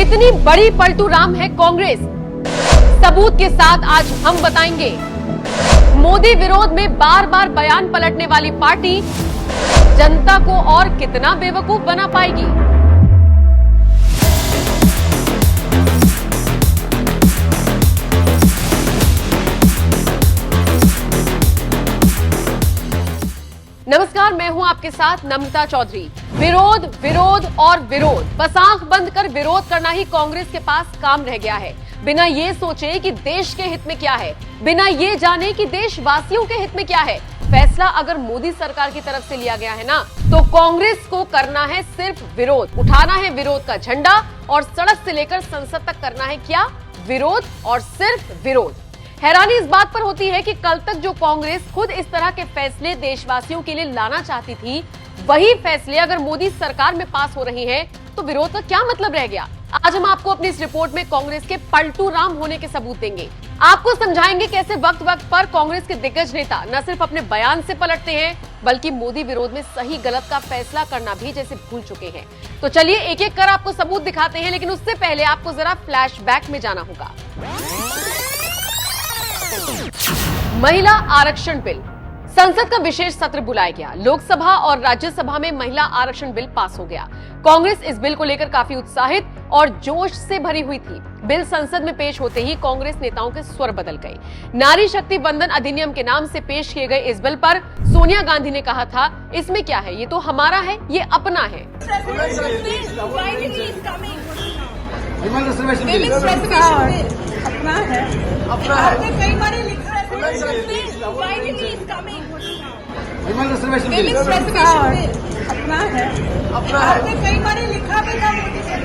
कितनी बड़ी पलटू राम है कांग्रेस, सबूत के साथ आज हम बताएंगे। मोदी विरोध में बार बार बयान पलटने वाली पार्टी जनता को और कितना बेवकूफ बना पाएगी। नमस्कार, मैं हूं आपके साथ नम्रता चौधरी। विरोध विरोध और विरोध, बस आंख बंद कर विरोध करना ही कांग्रेस के पास काम रह गया है। बिना ये सोचे कि देश के हित में क्या है, बिना ये जाने कि देशवासियों के हित में क्या है। फैसला अगर मोदी सरकार की तरफ से लिया गया है ना, तो कांग्रेस को करना है सिर्फ विरोध, उठाना है विरोध का झंडा और सड़क से लेकर संसद तक करना है क्या, विरोध और सिर्फ विरोध। हैरानी इस बात पर होती है कि कल तक जो कांग्रेस खुद इस तरह के फैसले देशवासियों के लिए लाना चाहती थी, वही फैसले अगर मोदी सरकार में पास हो रही हैं, तो विरोध का क्या मतलब रह गया। आज हम आपको अपनी इस रिपोर्ट में कांग्रेस के पलटू राम होने के सबूत देंगे। आपको समझाएंगे कैसे वक्त वक्त पर कांग्रेस के दिग्गज नेता न सिर्फ अपने बयान से पलटते हैं, बल्कि मोदी विरोध में सही गलत का फैसला करना भी जैसे भूल चुके हैं। तो चलिए एक एक कर आपको सबूत दिखाते हैं, लेकिन उससे पहले आपको जरा फ्लैशबैक में जाना होगा। महिला आरक्षण बिल, संसद का विशेष सत्र बुलाया गया। लोकसभा और राज्यसभा में महिला आरक्षण बिल पास हो गया। कांग्रेस इस बिल को लेकर काफी उत्साहित और जोश से भरी हुई थी। बिल संसद में पेश होते ही कांग्रेस नेताओं के स्वर बदल गए। नारी शक्ति वंदन अधिनियम के नाम से पेश किए गए इस बिल पर सोनिया गांधी ने कहा था, इसमें क्या है, ये तो हमारा है, ये अपना है। अपना है, आपने कई बार लिखा है, आपने कई बार लिखा भी था।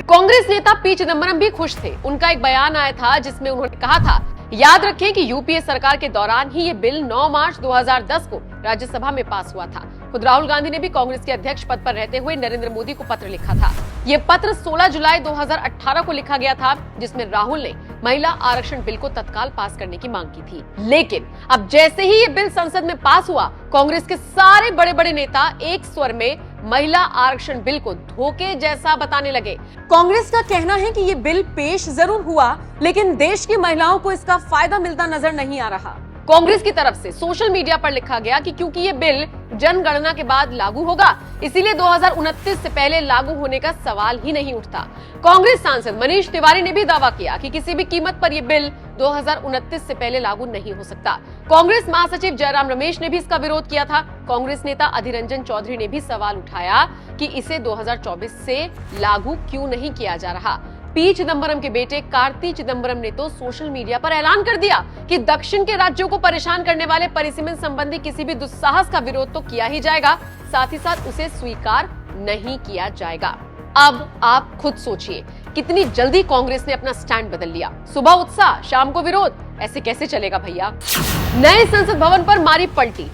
कांग्रेस नेता पी चिदम्बरम भी खुश थे। उनका एक बयान आया था जिसमें उन्होंने कहा था, याद रखें कि यूपीए सरकार के दौरान ही ये बिल 9 मार्च 2010 को राज्यसभा में पास हुआ था। खुद राहुल गांधी ने भी कांग्रेस के अध्यक्ष पद पर रहते हुए नरेंद्र मोदी को पत्र लिखा था। ये पत्र 16 जुलाई 2018 को लिखा गया था, जिसमें राहुल ने महिला आरक्षण बिल को तत्काल पास करने की मांग की थी। लेकिन अब जैसे ही ये बिल संसद में पास हुआ, कांग्रेस के सारे बड़े बड़े नेता एक स्वर में महिला आरक्षण बिल को धोखे जैसा बताने लगे। कांग्रेस का कहना है कि ये बिल पेश जरूर हुआ, लेकिन देश की महिलाओं को इसका फायदा मिलता नजर नहीं आ रहा। कांग्रेस की तरफ से सोशल मीडिया पर लिखा गया कि क्योंकि ये बिल जनगणना के बाद लागू होगा, इसीलिए 2029 से पहले लागू होने का सवाल ही नहीं उठता। कांग्रेस सांसद मनीष तिवारी ने भी दावा किया कि किसी भी कीमत पर यह बिल 2029 से पहले लागू नहीं हो सकता। कांग्रेस महासचिव जयराम रमेश ने भी इसका विरोध किया था। कांग्रेस नेता अधीर रंजन चौधरी ने भी सवाल उठाया कि इसे 2024 से लागू क्यों नहीं किया जा रहा। पी चिदम्बरम के बेटे कार्ति चिदम्बरम ने तो सोशल मीडिया पर ऐलान कर दिया कि दक्षिण के राज्यों को परेशान करने वाले परिसीमन संबंधी किसी भी दुस्साहस का विरोध तो किया ही जाएगा, साथ ही साथ उसे स्वीकार नहीं किया जाएगा। अब आप खुद सोचिए, कितनी जल्दी कांग्रेस ने अपना स्टैंड बदल लिया। सुबह उत्साह, शाम को विरोध, ऐसे कैसे चलेगा भैया। नए संसद भवन पर मारी पलटी।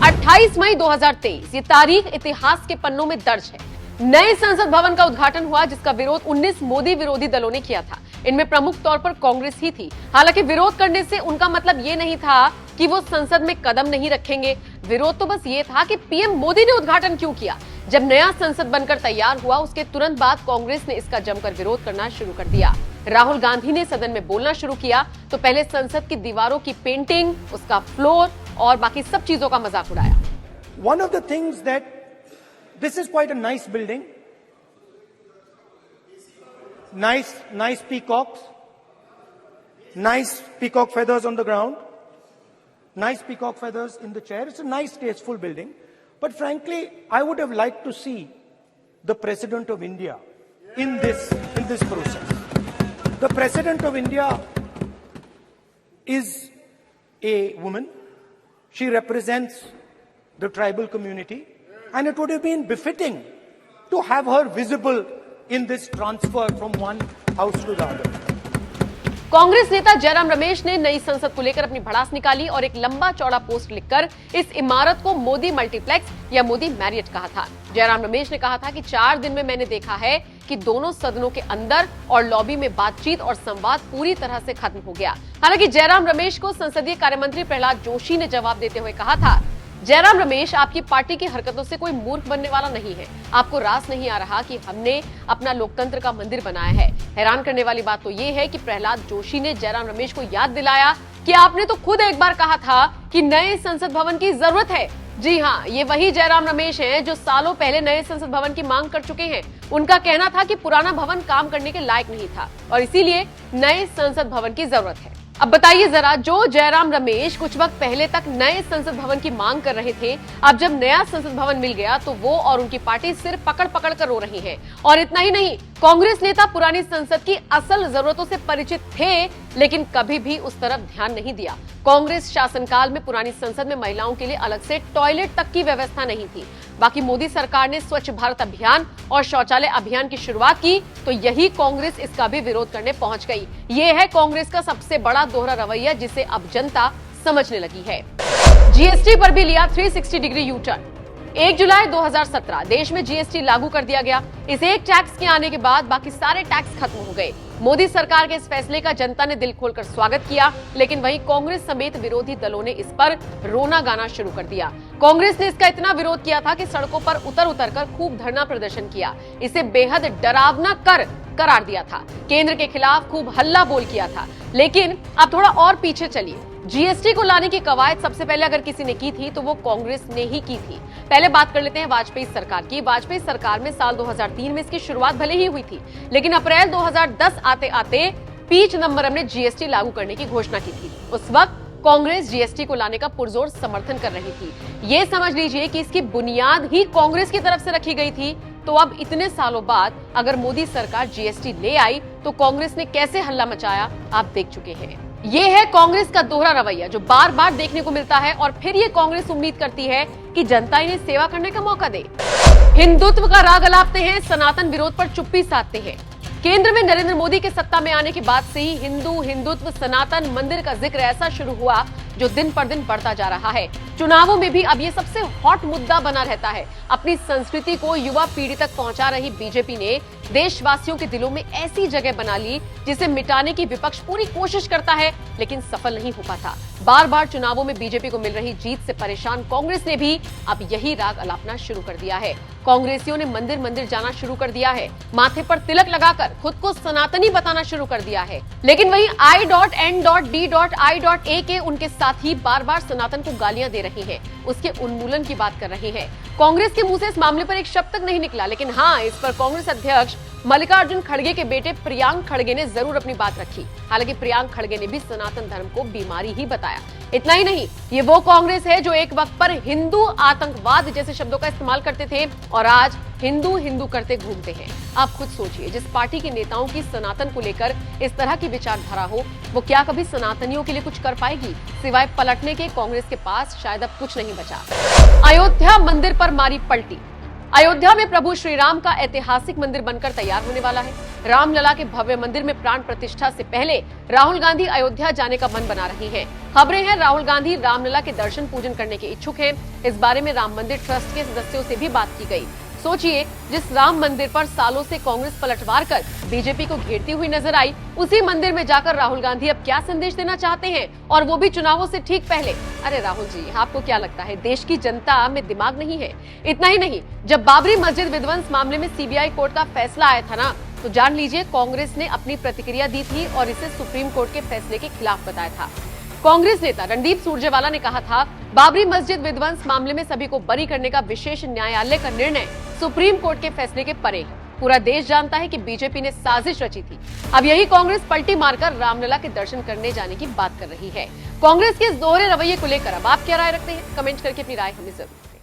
28 मई 2023, ये तारीख इतिहास के पन्नों में दर्ज है। नए संसद भवन का उद्घाटन हुआ, जिसका विरोध 19 मोदी विरोधी दलों ने किया था। इनमें प्रमुख तौर पर कांग्रेस ही थी। हालांकि विरोध करने से उनका मतलब ये नहीं था कि वो संसद में कदम नहीं रखेंगे। विरोध तो बस ये था कि पीएम मोदी ने उद्घाटन क्यों किया। जब नया संसद बनकर तैयार हुआ, उसके तुरंत बाद कांग्रेस ने इसका जमकर विरोध करना शुरू कर दिया। राहुल गांधी ने सदन में बोलना शुरू किया तो पहले संसद की दीवारों की पेंटिंग, उसका फ्लोर और बाकी सब चीजों का मजाक उड़ाया। One of the things that this is quite a nice building, nice peacocks, nice peacock feathers on the ground, nice peacock feathers in the chair. It's a nice, tasteful building. But frankly, I would have liked to see the President of India in this process. The President of India is a woman. She represents the tribal community, and it would have been befitting to have her visible in this transfer from one house to the other. Congress नेता जयराम रमेश ने नई संसद को लेकर अपनी भड़ास निकाली और एक लंबा चौड़ा पोस्ट लिखकर इस इमारत को मोदी मल्टीप्लेक्स या मोदी मैरियट कहा था। जयराम रमेश ने कहा था कि 4 दिन में मैंने देखा है कि दोनों सदनों के अंदर और लॉबी में बातचीत और संवाद पूरी तरह से खत्म हो गया। हालांकि जयराम रमेश को संसदीय कार्य मंत्री प्रहलाद जोशी ने जवाब देते हुए कहा था जयराम रमेश, आपकी पार्टी की हरकतों से कोई मूर्ख बनने वाला नहीं है। आपको रास नहीं आ रहा कि हमने अपना लोकतंत्र का मंदिर बनाया है। हैरान करने वाली बात तो ये है कि प्रहलाद जोशी ने जयराम रमेश को याद दिलाया कि आपने तो खुद एक बार कहा था कि नए संसद भवन की जरूरत है। जी हाँ, ये वही जयराम रमेश हैं जो सालों पहले नए संसद भवन की मांग कर चुके हैं। उनका कहना था कि पुराना भवन काम करने के लायक नहीं था और इसीलिए नए संसद भवन की जरूरत है। अब बताइए जरा, जो जयराम रमेश कुछ वक्त पहले तक नए संसद भवन की मांग कर रहे थे, अब जब नया संसद भवन मिल गया तो वो और उनकी पार्टी सिर्फ पकड़ पकड़ कर रो रही है। और इतना ही नहीं, कांग्रेस नेता पुरानी संसद की असल जरूरतों से परिचित थे, लेकिन कभी भी उस तरफ ध्यान नहीं दिया। कांग्रेस शासनकाल में पुरानी संसद में महिलाओं के लिए अलग से टॉयलेट तक की व्यवस्था नहीं थी। बाकी मोदी सरकार ने स्वच्छ भारत अभियान और शौचालय अभियान की शुरुआत की तो यही कांग्रेस इसका भी विरोध करने पहुंच गई। ये है कांग्रेस का सबसे बड़ा दोहरा रवैया, जिसे अब जनता समझने लगी है। जीएसटी पर भी लिया 360 डिग्री यू टर्न। 1 जुलाई 2017 देश में जीएसटी लागू कर दिया गया। इस एक टैक्स के आने के बाद बाकी सारे टैक्स खत्म हो गए। मोदी सरकार के इस फैसले का जनता ने दिल खोलकर स्वागत किया, लेकिन वहीं कांग्रेस समेत विरोधी दलों ने इस पर रोना गाना शुरू कर दिया। कांग्रेस ने इसका इतना विरोध किया था कि सड़कों पर उतर कर खूब धरना प्रदर्शन किया। इसे बेहद डरावना करार दिया था। केंद्र के खिलाफ खूब हल्ला बोल किया था। लेकिन अब थोड़ा और पीछे चलिए। जीएसटी को लाने की कवायद सबसे पहले अगर किसी ने की थी तो वो कांग्रेस ने ही की थी। पहले बात कर लेते हैं वाजपेयी सरकार की। वाजपेयी सरकार में साल 2003 में इसकी शुरुआत भले ही हुई थी, लेकिन अप्रैल 2010 आते आते पी चिदंबरम ने जीएसटी लागू करने की घोषणा की थी। उस वक्त कांग्रेस जीएसटी को लाने का पुरजोर समर्थन कर रही थी। ये समझ लीजिए कि इसकी बुनियाद ही कांग्रेस की तरफ से रखी गई थी। तो अब इतने सालों बाद अगर मोदी सरकार जीएसटी ले आई तो कांग्रेस ने कैसे हल्ला मचाया, आप देख चुके हैं। ये है कांग्रेस का दोहरा रवैया जो बार बार देखने को मिलता है और फिर ये कांग्रेस उम्मीद करती है कि जनता इन्हें सेवा करने का मौका दे। हिंदुत्व का राग अलापते हैं, सनातन विरोध पर चुप्पी साधते हैं। केंद्र में नरेंद्र मोदी के सत्ता में आने के बाद से ही हिंदुत्व, सनातन, मंदिर का जिक्र ऐसा शुरू हुआ जो दिन पर दिन बढ़ता जा रहा है। चुनावों में भी अब ये सबसे हॉट मुद्दा बना रहता है। अपनी संस्कृति को युवा पीढ़ी तक पहुंचा रही बीजेपी ने देशवासियों के दिलों में ऐसी जगह बना ली जिसे मिटाने की विपक्ष पूरी कोशिश करता है, लेकिन सफल नहीं हो पाता। बार बार चुनावों में बीजेपी को मिल रही जीत से परेशान कांग्रेस ने भी अब यही राग अलापना शुरू कर दिया है। कांग्रेसियों ने मंदिर मंदिर जाना शुरू कर दिया है, माथे पर तिलक लगाकर खुद को सनातनी बताना शुरू कर दिया है। लेकिन वहीं I.N.D.I.A के उनके साथी बार बार सनातन को गालियां दे रही हैं, उसके उन्मूलन की बात कर रहे हैं। कांग्रेस के मुंह से इस मामले पर एक शब्द तक नहीं निकला, लेकिन हाँ, इस पर कांग्रेस अध्यक्ष मल्लिकार्जुन खड़गे के बेटे प्रियांक खड़गे ने जरूर अपनी बात रखी। हालांकि प्रियांक खड़गे ने भी सनातन धर्म को बीमारी ही बताया। इतना ही नहीं, ये वो कांग्रेस है जो एक वक्त पर हिंदू आतंकवाद जैसे शब्दों का इस्तेमाल करते थे और आज हिंदू हिंदू करते घूमते हैं। आप खुद सोचिए, जिस पार्टी के नेताओं की सनातन को लेकर इस तरह की विचारधारा हो, वो क्या कभी सनातनियों के लिए कुछ कर पाएगी? सिवाय पलटने के कांग्रेस के पास शायद अब कुछ नहीं बचा। अयोध्या मंदिर पर मारी पलटी। अयोध्या में प्रभु श्री राम का ऐतिहासिक मंदिर बनकर तैयार होने वाला है। रामलला के भव्य मंदिर में प्राण प्रतिष्ठा से पहले राहुल गांधी अयोध्या जाने का मन बना रही हैं। खबरें हैं राहुल गांधी रामलला के दर्शन पूजन करने के इच्छुक हैं। इस बारे में राम मंदिर ट्रस्ट के सदस्यों से भी बात की गई। सोचिए, जिस राम मंदिर पर सालों से कांग्रेस पलटवार कर बीजेपी को घेरती हुई नजर आई, उसी मंदिर में जाकर राहुल गांधी अब क्या संदेश देना चाहते हैं, और वो भी चुनावों से ठीक पहले। अरे राहुल जी, आपको क्या लगता है देश की जनता में दिमाग नहीं है? इतना ही नहीं, जब बाबरी मस्जिद विध्वंस मामले में सीबीआई कोर्ट का फैसला आया था ना, तो जान लीजिए कांग्रेस ने अपनी प्रतिक्रिया दी थी और इसे सुप्रीम कोर्ट के फैसले के खिलाफ बताया था। कांग्रेस नेता रणदीप सुरजेवाला ने कहा था, बाबरी मस्जिद विध्वंस मामले में सभी को बरी करने का विशेष न्यायालय का निर्णय सुप्रीम कोर्ट के फैसले के परे है। पूरा देश जानता है कि बीजेपी ने साजिश रची थी। अब यही कांग्रेस पलटी मारकर रामलला के दर्शन करने जाने की बात कर रही है। कांग्रेस के इस दोहरे रवैये को लेकर अब आप क्या राय रखते हैं? कमेंट करके अपनी राय हमें जरूर